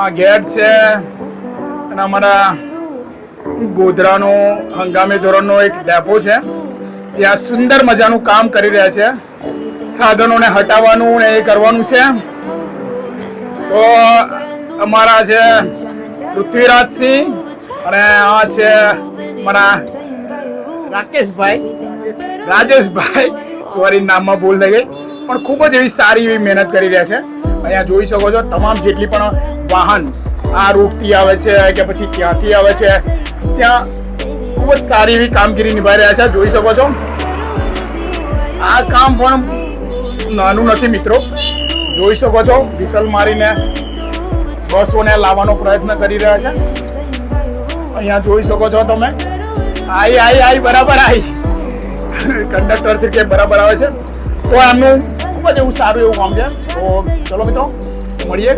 આ ગેટ છે અને અમારા ગોધરાનો હંગામી ધોરણનો એક ડેપો છે. ત્યાં સુંદર મજાનું કામ કરી રહ્યા છે. સાધનોને હટાવવાનું ને એ કરવાનું છે. તો અમારા છે પૃથ્વીરાજસિંહ અને આ છે મારા રાજેશભાઈ સોરી નામમાં ભૂલ થઈ ગઈ, પણ ખૂબ જ એવી સારી એવી મહેનત કરી રહ્યા છે. અહીંયા જોઈ શકો છો તમામ જેટલી પણ વાહન આ રૂટથી આવે છે કે પછી ત્યાંથી આવે છે, ત્યાં ખૂબ જ સારી એવી કામગીરી નિભાવી રહ્યા છે. જોઈ શકો છો આ કામ પણ નાનું નથી મિત્રો. જોઈ શકો છો વિસલ મારીને બસોને લાવવાનો પ્રયત્ન કરી રહ્યા છે. અહીંયા જોઈ શકો છો તમે. આઈ બરાબર આઈ કંડક્ટર છે કે બરાબર આવે છે. તો એમનું ખૂબ જ એવું સારું એવું કામ છે. તો ચલો મિત્રો મળીએ.